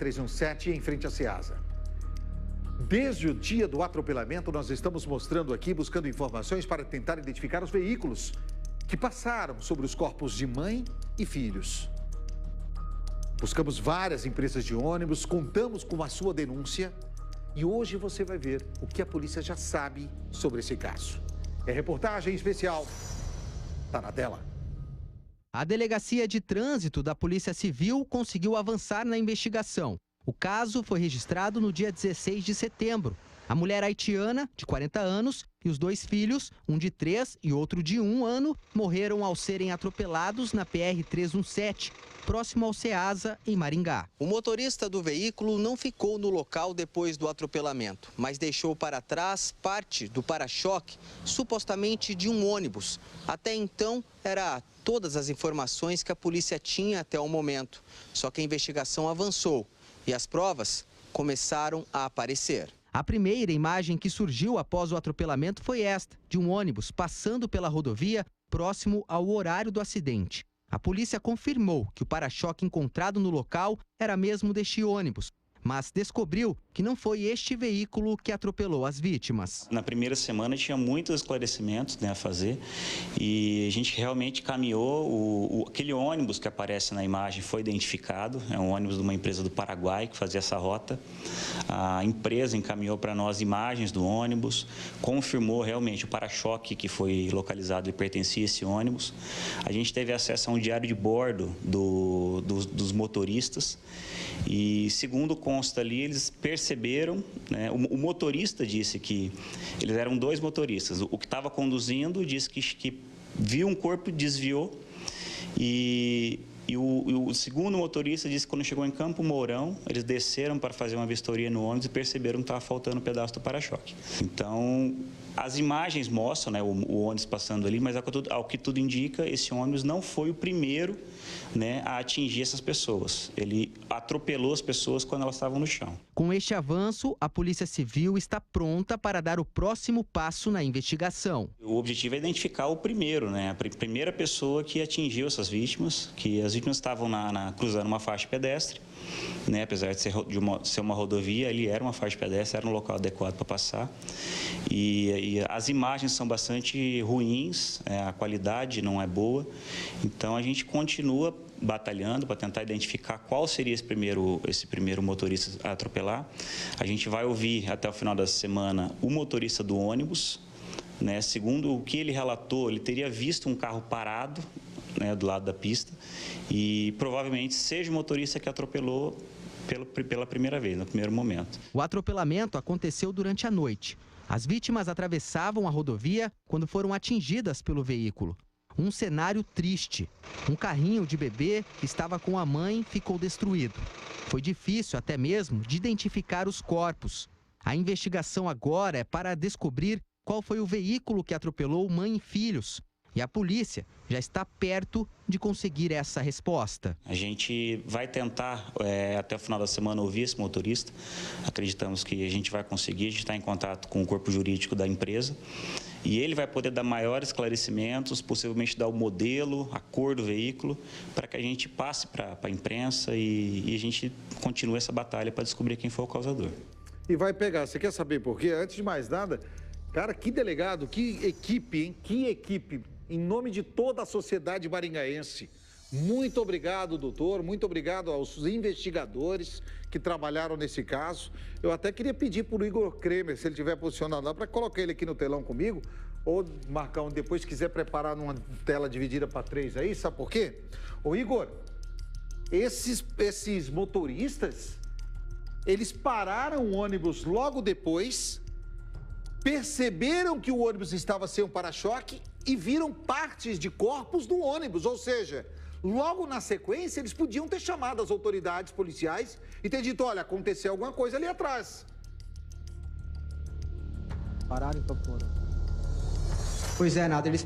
BR-317 em frente à Ceasa. Desde o dia do atropelamento, nós estamos mostrando aqui, buscando informações para tentar identificar os veículos que passaram sobre os corpos de mãe e filhos. Buscamos várias empresas de ônibus, contamos com a sua denúncia e hoje você vai ver o que a polícia já sabe sobre esse caso. É reportagem especial. Tá na tela. A Delegacia de Trânsito da Polícia Civil conseguiu avançar na investigação. O caso foi registrado no dia 16 de setembro. A mulher haitiana, de 40 anos, e os dois filhos, um de 3 e outro de 1 ano, morreram ao serem atropelados na PR-317, próximo ao Ceasa, em Maringá. O motorista do veículo não ficou no local depois do atropelamento, mas deixou para trás parte do para-choque, supostamente de um ônibus. Até então, era todas as informações que a polícia tinha até o momento. Só que a investigação avançou e as provas começaram a aparecer. A primeira imagem que surgiu após o atropelamento foi esta, de um ônibus passando pela rodovia próximo ao horário do acidente. A polícia confirmou que o para-choque encontrado no local era mesmo deste ônibus, mas descobriu que não foi este veículo que atropelou as vítimas. Na primeira semana tinha muitos esclarecimentos, né, a fazer e a gente realmente caminhou, aquele ônibus que aparece na imagem foi identificado, é um ônibus de uma empresa do Paraguai que fazia essa rota. A empresa encaminhou para nós imagens do ônibus, confirmou realmente o para-choque que foi localizado e pertencia a esse ônibus. A gente teve acesso a um diário de bordo dos motoristas e, segundo consta ali, eles perceberam, né, o motorista disse que eles eram 2 motoristas. O que estava conduzindo disse que viu um corpo, desviou e o segundo motorista disse que quando chegou em Campo Mourão, eles desceram para fazer uma vistoria no ônibus e perceberam que estava faltando um pedaço do para-choque. Então, as imagens mostram, né, o ônibus passando ali, mas ao que tudo indica, esse ônibus não foi o primeiro, né, a atingir essas pessoas. Ele atropelou as pessoas quando elas estavam no chão. Com este avanço, a Polícia Civil está pronta para dar o próximo passo na investigação. O objetivo é identificar o primeiro, né, a primeira pessoa que atingiu essas vítimas, que as vítimas estavam cruzando uma faixa pedestre, né, apesar de ser uma rodovia, ali era uma faixa pedestre, era um local adequado para passar. E as imagens são bastante ruins, a qualidade não é boa, então a gente continua batalhando para tentar identificar qual seria esse primeiro motorista a atropelar. A gente vai ouvir até o final da semana o motorista do ônibus, né, segundo o que ele relatou, ele teria visto um carro parado, né, do lado da pista e provavelmente seja o motorista que atropelou pela primeira vez, no primeiro momento. O atropelamento aconteceu durante a noite. As vítimas atravessavam a rodovia quando foram atingidas pelo veículo. Um cenário triste. Um carrinho de bebê que estava com a mãe ficou destruído. Foi difícil até mesmo de identificar os corpos. A investigação agora é para descobrir qual foi o veículo que atropelou mãe e filhos. E a polícia já está perto de conseguir essa resposta. A gente vai tentar, até o final da semana, ouvir esse motorista. Acreditamos que a gente vai conseguir. A gente está em contato com o corpo jurídico da empresa. E ele vai poder dar maiores esclarecimentos, possivelmente dar o modelo, a cor do veículo, para que a gente passe para a imprensa e a gente continue essa batalha para descobrir quem foi o causador. E vai pegar. Você quer saber por quê? Antes de mais nada, cara, que delegado, que equipe, hein? Que equipe. Em nome de toda a sociedade maringaense, muito obrigado, doutor, muito obrigado aos investigadores que trabalharam nesse caso. Eu até queria pedir para o Igor Kremer, se ele estiver posicionado lá, para colocar ele aqui no telão comigo, ou Marcão, depois quiser preparar numa tela dividida para 3 aí, sabe por quê? Ô Igor, esses motoristas, eles pararam o ônibus logo depois, perceberam que o ônibus estava sem um para-choque e viram partes de corpos do ônibus, ou seja, logo na sequência eles podiam ter chamado as autoridades policiais e ter dito, olha, aconteceu alguma coisa ali atrás. Pararam em Campo Mourão. Pois é, Nada, eles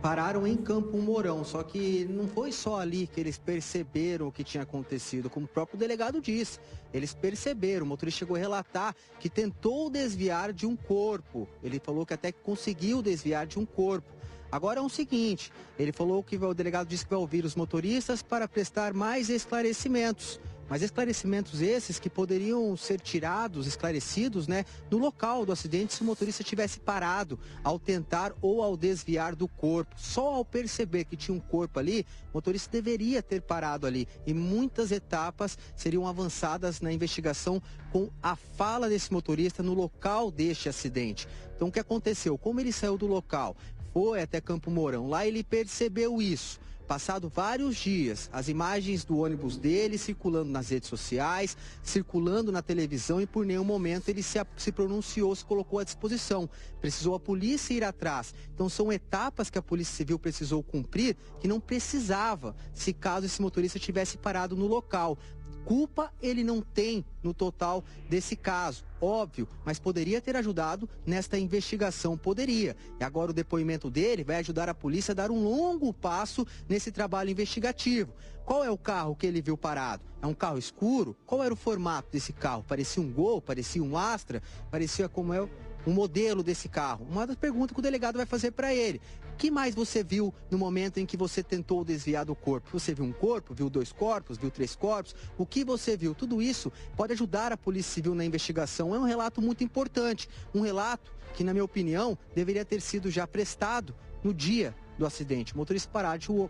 pararam em Campo Mourão, só que não foi só ali que eles perceberam o que tinha acontecido, como o próprio delegado disse. Eles perceberam, o motorista chegou a relatar que tentou desviar de um corpo. Ele falou que até conseguiu desviar de um corpo. Agora é o seguinte, ele falou que o delegado disse que vai ouvir os motoristas para prestar mais esclarecimentos. Mas esclarecimentos esses que poderiam ser tirados, esclarecidos, né, no local do acidente se o motorista tivesse parado ao tentar ou ao desviar do corpo. Só ao perceber que tinha um corpo ali, o motorista deveria ter parado ali. E muitas etapas seriam avançadas na investigação com a fala desse motorista no local deste acidente. Então o que aconteceu? Como ele saiu do local, foi até Campo Mourão, lá ele percebeu isso. Passado vários dias, as imagens do ônibus dele circulando nas redes sociais, circulando na televisão e por nenhum momento ele se pronunciou, se colocou à disposição. Precisou a polícia ir atrás. Então são etapas que a Polícia Civil precisou cumprir que não precisava, se caso esse motorista tivesse parado no local. Culpa ele não tem no total desse caso, óbvio, mas poderia ter ajudado nesta investigação, poderia. E agora o depoimento dele vai ajudar a polícia a dar um longo passo nesse trabalho investigativo. Qual é o carro que ele viu parado? É um carro escuro? Qual era o formato desse carro? Parecia um Gol? Parecia um Astra? Parecia como é o modelo desse carro? Uma das perguntas que o delegado vai fazer para ele. O que mais você viu no momento em que você tentou desviar do corpo? Você viu um corpo? Viu 2 corpos? Viu 3 corpos? O que você viu? Tudo isso pode ajudar a Polícia Civil na investigação. É um relato muito importante. Um relato que, na minha opinião, deveria ter sido já prestado no dia do acidente. O motorista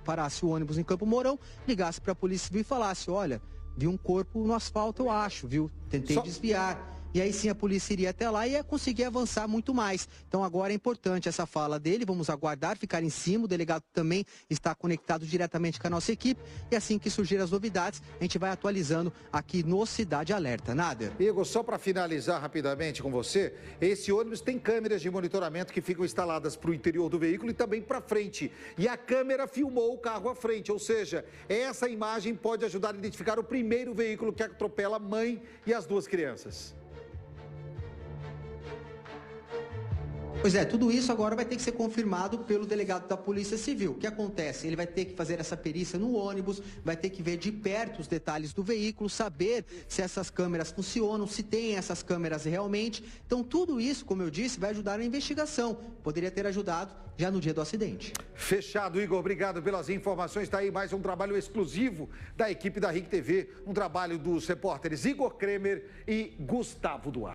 parasse o ônibus em Campo Mourão, ligasse para a Polícia Civil e falasse: olha, vi um corpo no asfalto, eu acho, viu? Tentei desviar. E aí sim a polícia iria até lá e ia conseguir avançar muito mais. Então agora é importante essa fala dele, vamos aguardar, ficar em cima. O delegado também está conectado diretamente com a nossa equipe. E assim que surgir as novidades, a gente vai atualizando aqui no Cidade Alerta. Nader. Igor, só para finalizar rapidamente com você, esse ônibus tem câmeras de monitoramento que ficam instaladas para o interior do veículo e também para frente. E a câmera filmou o carro à frente, ou seja, essa imagem pode ajudar a identificar o primeiro veículo que atropela a mãe e as 2 crianças. Pois é, tudo isso agora vai ter que ser confirmado pelo delegado da Polícia Civil. O que acontece? Ele vai ter que fazer essa perícia no ônibus, vai ter que ver de perto os detalhes do veículo, saber se essas câmeras funcionam, se tem essas câmeras realmente. Então tudo isso, como eu disse, vai ajudar na investigação. Poderia ter ajudado já no dia do acidente. Fechado, Igor. Obrigado pelas informações. Está aí mais um trabalho exclusivo da equipe da RIC TV, um trabalho dos repórteres Igor Kremer e Gustavo Duarte.